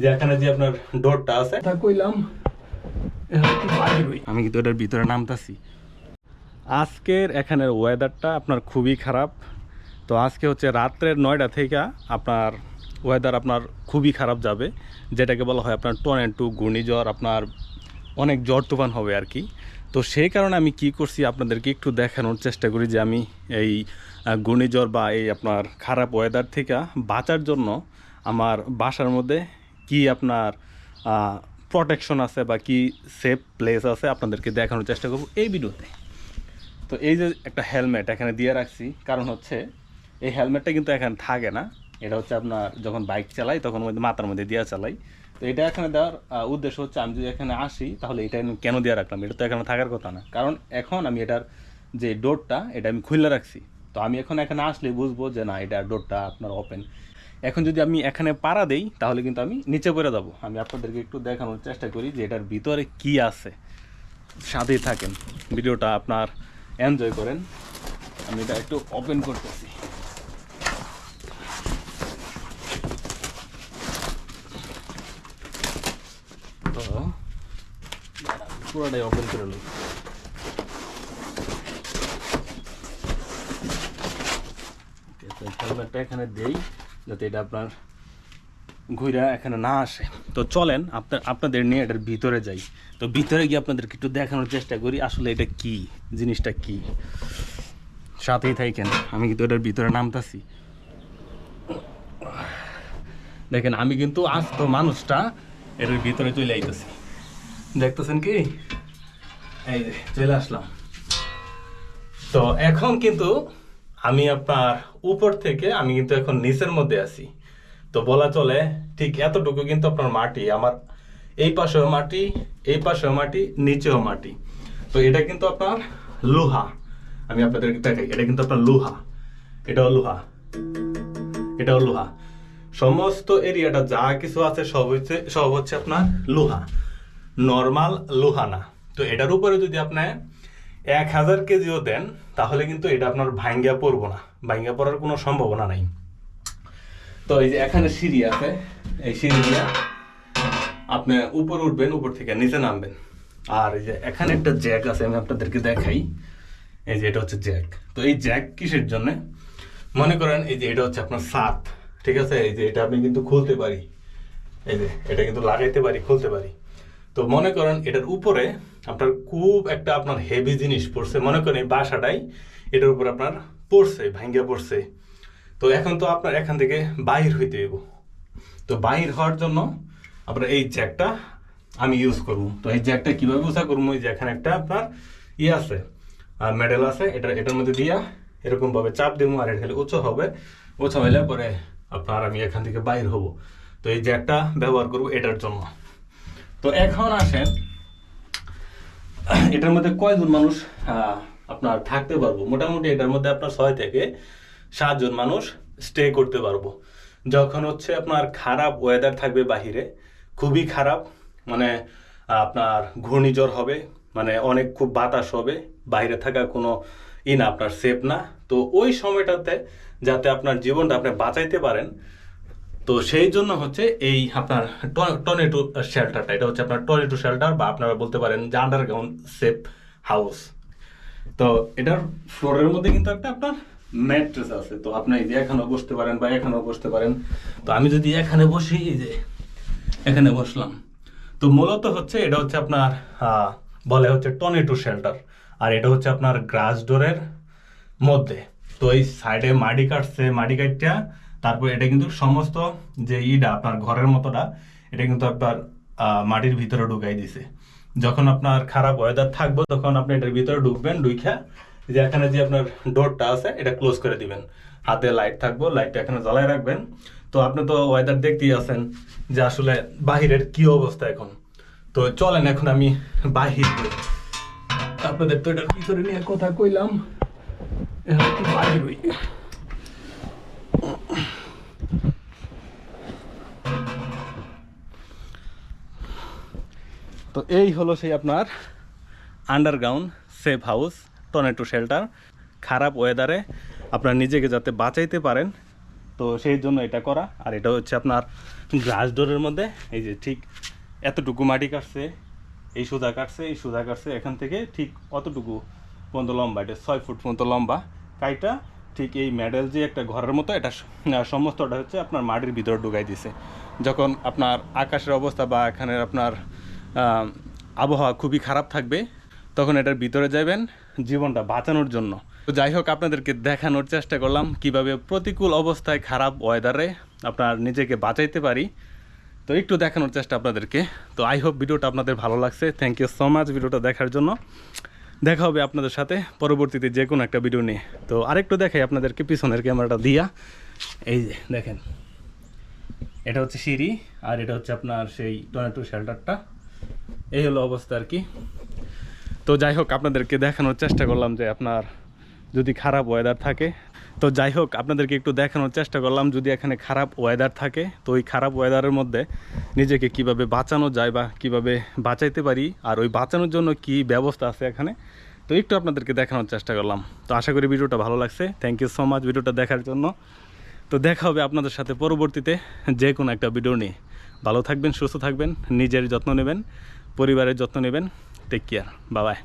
যে এখানে যে আপনার ডোরটা আছে তা কইলাম আমি কিন্তু এটার ভিতরে নামতাছি। আজকের এখানের ওয়েদারটা আপনার খুবই খারাপ। তো আজকে হচ্ছে রাত্রের 9টা থেকে আপনার ওয়েদার আপনার খুবই খারাপ যাবে, যেটাকে বলা হয় আপনার টর্নেডো ঘূর্ণিঝড়, আপনার অনেক ঝড় তুফান হবে আর কি। তো সেই কারণে আমি কি করছি আপনাদেরকে একটু দেখানোর চেষ্টা করি যে আমি এই ঘূর্ণিঝড় বা এই আপনার খারাপ ওয়েদার থেকে বাঁচার জন্য আমার বাসার মধ্যে কি আপনার প্রোটেকশন আছে বা কি সেফ প্লেস আছে আপনাদেরকে দেখানোর চেষ্টা করব এই ভিডিওতে। তো এই যে একটা হেলমেট এখানে দিয়ে রাখছি, কারণ হচ্ছে এই হেলমেটটা কিন্তু এখানে থাকে না। এটা হচ্ছে আপনার যখন বাইক চালাই তখন মাথার মধ্যে দিয়ে চালাই। তো এটা এখানে দেওয়ার উদ্দেশ্য হচ্ছে আমি যদি এখানে আসি তাহলে এটা আমি কেন দিয়ে রাখলাম, এটা তো এখানে থাকার কথা না। কারণ এখন আমি এটার যে ডোরটা এটা আমি খুলে রাখছি। তো আমি এখন এখানে আসলে বুঝবো যে না, এটা ডোরটা আপনার ওপেন। এখন যদি আমি এখানে পাড়া দেই তাহলে কিন্তু আমি নিচে পড়ে যাব। আমি আপনাদেরকে একটু দেখানোর চেষ্টা করি যে এটার ভিতরে কি আছে। সাথেই থাকেন, ভিডিওটা আপনার এনজয় করেন। আমি এটা একটু ওপেন করতেছি। তো পুরোটাই ওপেন করে নিই। হেলমেটটা এখানে দেই যাতে এটা আপনার ঘুরে এখানে না আসে। তো চলেন আপনাদের নিয়ে এটার ভিতরে যাই। তো ভিতরে গিয়ে আপনাদেরকে একটু দেখানোর চেষ্টা করি আসলে এটা কি জিনিসটা কি। সাথেই থাকেন, আমি কিন্তু এটার ভিতরে নামতাছি। দেখেন আমি কিন্তু আস্ত মানুষটা এটার ভিতরে চলে আইতেছি, দেখতেছেন কি? এই যে চলে আসলাম। তো এখন কিন্তু আমি আপনার উপর থেকে আমি কিন্তু এখন নিচের মধ্যে আছি। তো বলা চলে ঠিক এতটুকু কিন্তু আপনার মাটি, আমার এই পাশেও মাটি, এই পাশেও মাটি, নিচেও মাটি। তো এটা কিন্তু আপনার লোহা। আমি আপনাদেরকে দেখাই, এটা কিন্তু আপনার লোহা, এটাও লোহা, এটাও লোহা। সমস্ত এরিয়াটা যা কিছু আছে সব হচ্ছে আপনার লোহা, নর্মাল লোহা না। তো এটার উপরে যদি আপনি 1000 কেজিও দেন তাহলে কিন্তু এটা আপনার ভাঙ্গা পড়বো না, ভাঙ্গা পড়ার কোনো সম্ভাবনা নাই। তো এই যে এখানে সিঁড়ি আছে, এই সিঁড়ি দিয়ে আপনি উপরে উঠবেন, উপর থেকে নিচে নামবেন। আর এই যে এখানে একটা জ্যাক আছে, আমি আপনাদেরকে দেখাই। এই যে এটা হচ্ছে জ্যাক। তো এই জ্যাক কিসের জন্য? মনে করেন এই যে এটা হচ্ছে আপনার ছাদ, ঠিক আছে? এই যে এটা আপনি কিন্তু খুলতে পারি, এই যে এটা কিন্তু লাগাইতে পারি, খুলতে পারি। তো মনে করেন এটার উপরে আপনার খুব একটা আপনার হেভি জিনিস পড়ছে, মনে করেন এই বাসাটাই এটার উপর আপনার পড়ছে, ভাঙ্গা পড়ছে। তো এখন তো আপনার এখান থেকে বাহির হইতে হইব। তো বাহির হওয়ার জন্য আপনার এই জ্যাকটা আমি ইউজ করবো। তো এই জ্যাকটা কিভাবে ইউজ করবো? এই যে এখানে একটা আপনার ইয়ে আছে, মেডেল আছে, এটার মধ্যে দিয়া এরকম ভাবে চাপ দেবো, আর এটা খালি উঁচু হবে। উঁচু হইলে পরে আপনার আমি এখান থেকে বাইর হব। তো এই জ্যাকটা ব্যবহার করবো এটার জন্য। তো এখন আসেন, এটার মধ্যে কয়জন মানুষ আপনার থাকতে পারবো? মোটামুটি এটার মধ্যে আপনার 6 থেকে 7 জন মানুষ স্টে করতে পারবো। যখন হচ্ছে আপনার খারাপ ওয়েদার থাকবে বাহিরে, খুবই খারাপ, মানে আপনার ঘূর্ণিঝড় হবে, মানে অনেক খুব বাতাস হবে, বাইরে থাকা কোনো না আপনার সেফ না। তো ওই সময়টাতে যাতে আপনার জীবনটা আপনি বাঁচাইতে পারেন, তো সেই জন্য হচ্ছে এই আপনার টর্নেডো শেল্টারটা, এটা হচ্ছে আপনার টর্নেডো শেল্টার, বা আপনারা বলতে পারেন যে আন্ডারগ্রাউন্ড সেফ হাউস। তো এটার ফ্লোরের মধ্যে কিন্তু একটা আপনার ম্যাট্রেস আছে। তো আপনি এই যে এখানেও বসতে পারেন বা এখানেও বসতে পারেন। তো আমি যদি এখানে বসি, এই যে এখানে বসলাম। তো মূলত হচ্ছে এটা হচ্ছে আপনার বলে হচ্ছে টর্নেডো শেল্টার। আর এটা হচ্ছে আপনার গ্রাস ডোরের মধ্যে। তো এই সাইডে মাটি কাটছে, মাটি কাটটা তারপর এটা কিন্তু সমস্ত যে আপনার ঘরের মতোটা এটা কিন্তু আপনার মাটির ভিতরে ঢুকাই দিছে। যখন আপনার খারাপ ওয়েদার থাকবে তখন আপনি এটার ভিতরে ঢুকবেন, ঢুইখা যে এখানে যে আপনার ডোরটা আছে এটা ক্লোজ করে দিবেন। হাতে লাইট থাকবো, লাইটটা এখানে জ্বালাই রাখবেন। তো আপনি তো ওয়েদার দেখতেই আছেন যে আসলে বাহিরের কি অবস্থা এখন। তো চলেন এখন আমি বাহির আপনাদের তো এটার ভিতরে নিয়ে কথা কইলাম, বাহির হই। তো এই হলো সেই আপনার underground safe house, tornado shelter. খারাপ ওয়েদারে আপনার নিজেকে যাতে বাঁচাইতে পারেন, তো সেই জন্য এটা করা। আর এটা হচ্ছে আপনার গ্রাস ডোরের মধ্যে এই যে ঠিক এতটুকু মাটি কাটছে, এই সুদা কাটছে, এই সুদা কাটছে, এখান থেকে ঠিক অতটুকু পর্যন্ত লম্বা, এটা 6 ফুট পর্যন্ত লম্বা কাইটা ঠিক এই মেডেল যে একটা ঘরের মতো এটা সমস্তটা হচ্ছে আপনার মাটির ভিতরে ঢুকাই দিছে। যখন আপনার আকাশের অবস্থা বা এখানের আপনার আবহাওয়া খুবই খারাপ থাকবে তখন এটার ভিতরে যাবেন জীবনটা বাঁচানোর জন্য। তো যাই হোক, আপনাদেরকে দেখানোর চেষ্টা করলাম কিভাবে প্রতিকূল অবস্থায় খারাপ ওয়েদারে আপনার নিজেকে বাঁচাইতে পারি। তো একটু দেখানোর চেষ্টা আপনাদেরকে। তো আই হোপ ভিডিওটা আপনাদের ভালো লাগছে। থ্যাংক ইউ সো মাচ ভিডিওটা দেখার জন্য। দেখা হবে আপনাদের সাথে পরবর্তীতে যে কোনো একটা ভিডিও নিয়ে। তো আরেকটু দেখাই আপনাদেরকে পিছনের ক্যামেরাটা দিয়া। এই যে দেখেন, এটা হচ্ছে সিঁড়ি আর এটা হচ্ছে আপনার সেই টর্নেডো শেল্টারটা। এই হলো অবস্থা আর কি। তো যাই হোক, আপনাদেরকে দেখানোর চেষ্টা করলাম যে আপনার যদি খারাপ ওয়েদার থাকে, তো যাই হোক আপনাদেরকে একটু দেখানোর চেষ্টা করলাম যদি এখানে খারাপ ওয়েদার থাকে তো ওই খারাপ ওয়েদারের মধ্যে নিজেকে কিভাবে বাঁচানো যায় বা কিভাবে বাঁচাইতে পারি আর ওই বাঁচানোর জন্য কি ব্যবস্থা আছে এখানে, তো একটু আপনাদেরকে দেখানোর চেষ্টা করলাম। তো আশা করি ভিডিওটা ভালো লাগছে। থ্যাংক ইউ সো মাচ ভিডিওটা দেখার জন্য। তো দেখা হবে আপনাদের সাথে পরবর্তীতে যে কোনো একটা ভিডিও নিয়ে। ভালো থাকবেন, সুস্থ থাকবেন, নিজের যত্ন নেবেন, পরিবারের যত্ন নেবেন। Take care, bye by.